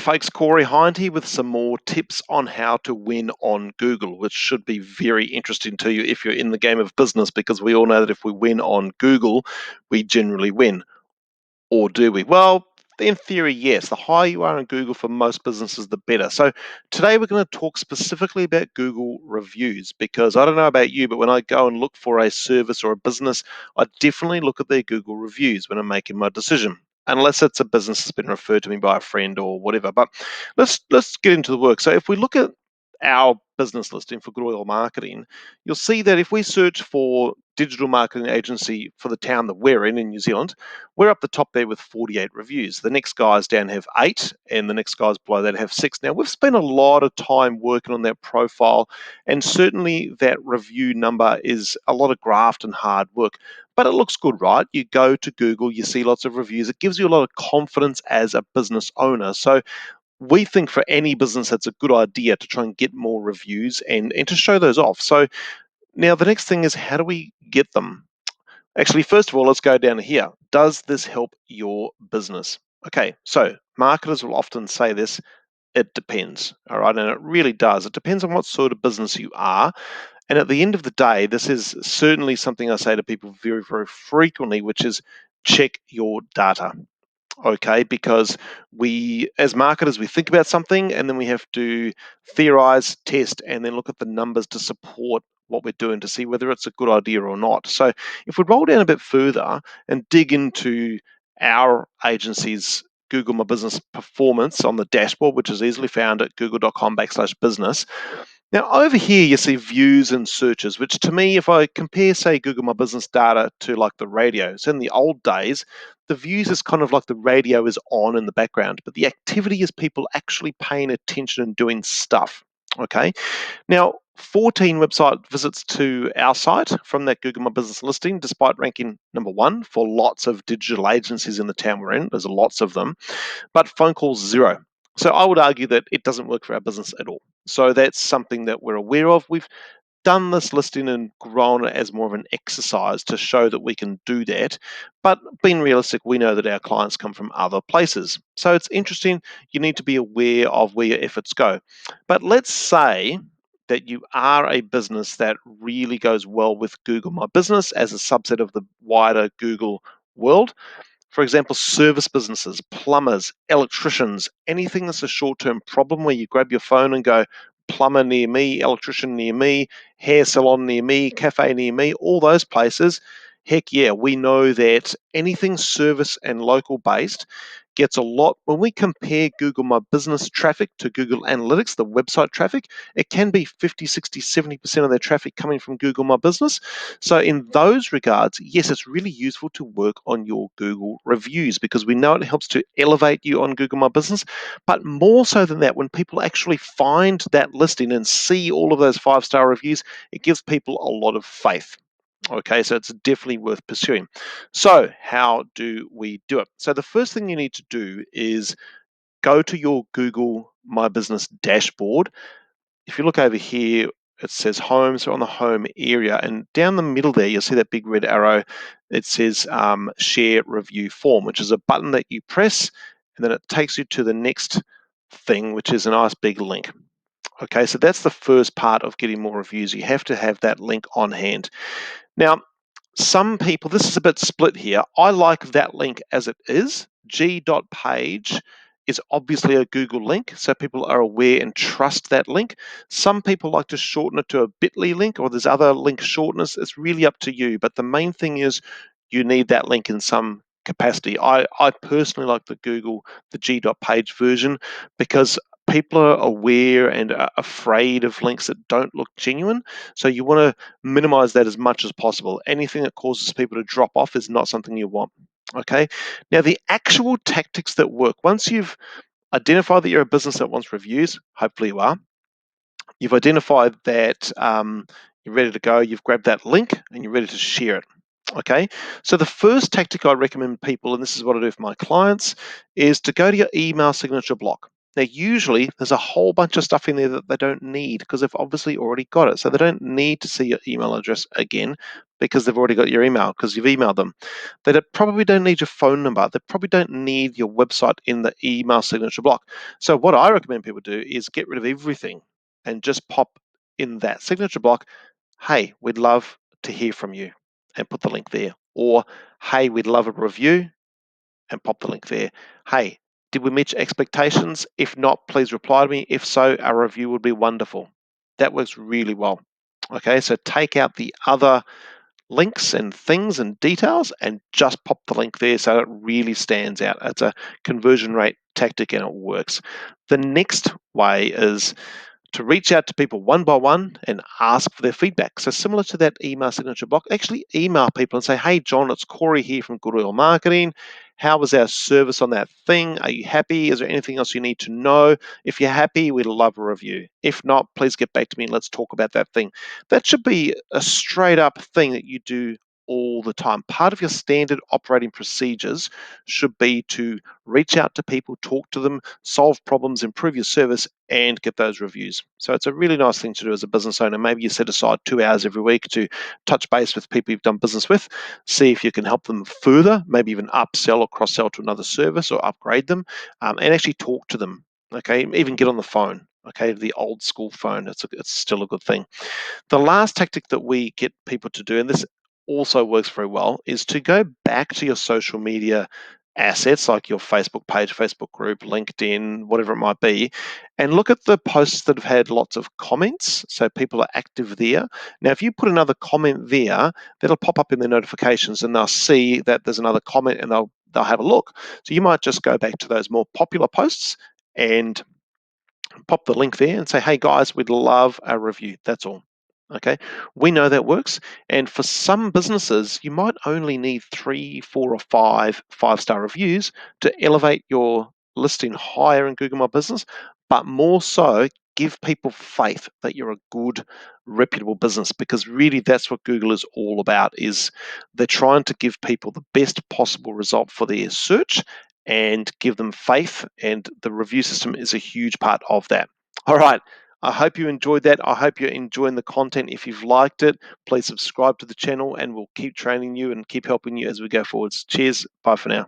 Folks, Corey Hind here with some more tips on how to win on Google, which should be very interesting to you if you're in the game of business, because we all know that if we win on Google, we generally win. Or do we? Well, in theory, yes. The higher you are in Google for most businesses, the better. So today we're going to talk specifically about Google reviews, because I don't know about you, but when I go and look for a service or a business, I definitely look at their Google reviews when I'm making my decision, unless it's a business that's been referred to me by a friend or whatever. But let's get into the work. So if we look at our business listing for Good Oil Marketing, you'll see that if we search for digital marketing agency for the town that we're in New Zealand, we're up the top there with 48 reviews. The next guys down have 8, and the next guys below that have 6. Now, we've spent a lot of time working on that profile, and certainly that review number is a lot of graft and hard work. But it looks good, right? You go to Google, you see lots of reviews. It gives you a lot of confidence as a business owner. So we think for any business, it's a good idea to try and get more reviews and to show those off. So now the next thing is, how do we get them? Actually, first of all, let's go down here. Does this help your business? Okay, so marketers will often say this: it depends. All right, and it really does. It depends on what sort of business you are. And at the end of the day, this is certainly something I say to people very, very frequently, which is check your data. Okay, because we, as marketers, we think about something and then we have to theorize, test, and then look at the numbers to support what we're doing to see whether it's a good idea or not. So if we roll down a bit further and dig into our agency's Google My Business performance on the dashboard, which is easily found at google.com/business. Now, over here, you see views and searches, which to me, if I compare, say, Google My Business data to like the radio, so in the old days, the views is kind of like the radio is on in the background, but the activity is people actually paying attention and doing stuff. Okay. Now, 14 website visits to our site from that Google My Business listing, despite ranking #1 for lots of digital agencies in the town we're in. There's lots of them, but phone calls 0. So I would argue that it doesn't work for our business at all. So that's something that we're aware of. We've done this listing and grown it as more of an exercise to show that we can do that. But being realistic, we know that our clients come from other places. So it's interesting. You need to be aware of where your efforts go. But let's say that you are a business that really goes well with Google My Business as a subset of the wider Google world. For example, service businesses, plumbers, electricians, anything that's a short-term problem where you grab your phone and go, plumber near me, electrician near me, hair salon near me, cafe near me, all those places. Heck yeah, we know that anything service and local based gets a lot. When we compare Google My Business traffic to Google Analytics, the website traffic, it can be 50, 60, 70% of their traffic coming from Google My Business. So in those regards, yes, it's really useful to work on your Google reviews, because we know it helps to elevate you on Google My Business. But more so than that, when people actually find that listing and see all of those 5-star reviews, it gives people a lot of faith. Okay, so it's definitely worth pursuing. So how do we do it? So the first thing you need to do is go to your Google My Business dashboard. If you look over here, it says home, so on the home area, and down the middle there, you'll see that big red arrow. It says share review form, which is a button that you press, and then it takes you to the next thing, which is a nice big link. Okay, so that's the first part of getting more reviews. You have to have that link on hand. Now, some people, this is a bit split here. I like that link as it is. G.page is obviously a Google link, so people are aware and trust that link. Some people like to shorten it to a bit.ly link, or there's other link shorteners. It's really up to you, but the main thing is you need that link in some capacity. I personally like the G.page version, because people are aware and are afraid of links that don't look genuine. So you want to minimize that as much as possible. Anything that causes people to drop off is not something you want. Okay. Now, the actual tactics that work, once you've identified that you're a business that wants reviews, hopefully you are, you've identified that you're ready to go, you've grabbed that link and you're ready to share it. Okay, so the first tactic I recommend people, and this is what I do for my clients, is to go to your email signature block. Now, usually there's a whole bunch of stuff in there that they don't need, because they've obviously already got it. So they don't need to see your email address again. because they've already got your email because you've emailed them. They probably don't need your phone number. They probably don't need your website in the email signature block. So what I recommend people do is get rid of everything and just pop in that signature block, hey, we'd love to hear from you, and put the link there. Or, hey, we'd love a review, and pop the link there. Hey, did we meet your expectations? If not, please reply to me. If so, a review would be wonderful. That works really well. Okay, so take out the other links and things and details and just pop the link there so it really stands out. It's a conversion rate tactic and it works. The next way is to reach out to people one by one and ask for their feedback. So similar to that email signature block, actually email people and say, hey, John, it's Corey here from Goodwill Marketing. How was our service on that thing? Are you happy? Is there anything else you need to know? If you're happy, we'd love a review. If not, please get back to me and let's talk about that thing. That should be a straight up thing that you do all the time. Part of your standard operating procedures should be to reach out to people, talk to them, solve problems, improve your service, and get those reviews. So it's a really nice thing to do as a business owner. Maybe you set aside 2 hours every week to touch base with people you've done business with, see if you can help them further, maybe even upsell or cross-sell to another service or upgrade them, and actually talk to them. Okay, even get on the phone. Okay, the old school phone. It's still a good thing. The last tactic that we get people to do, and this also works very well, is to go back to your social media assets like your Facebook page, Facebook group, LinkedIn, whatever it might be, and look at the posts that have had lots of comments. So people are active there. Now, if you put another comment there, that'll pop up in their notifications and they'll see that there's another comment and they'll have a look. So you might just go back to those more popular posts and pop the link there and say, hey guys, we'd love a review. That's all. Okay, we know that works. And for some businesses, you might only need 3, 4, or 5 5-star reviews to elevate your listing higher in Google My Business, but more so, give people faith that you're a good, reputable business, because really that's what Google is all about. Is they're trying to give people the best possible result for their search and give them faith, and the review system is a huge part of that. All right, I hope you enjoyed that. I hope you're enjoying the content. If you've liked it, please subscribe to the channel and we'll keep training you and keep helping you as we go forwards. Cheers. Bye for now.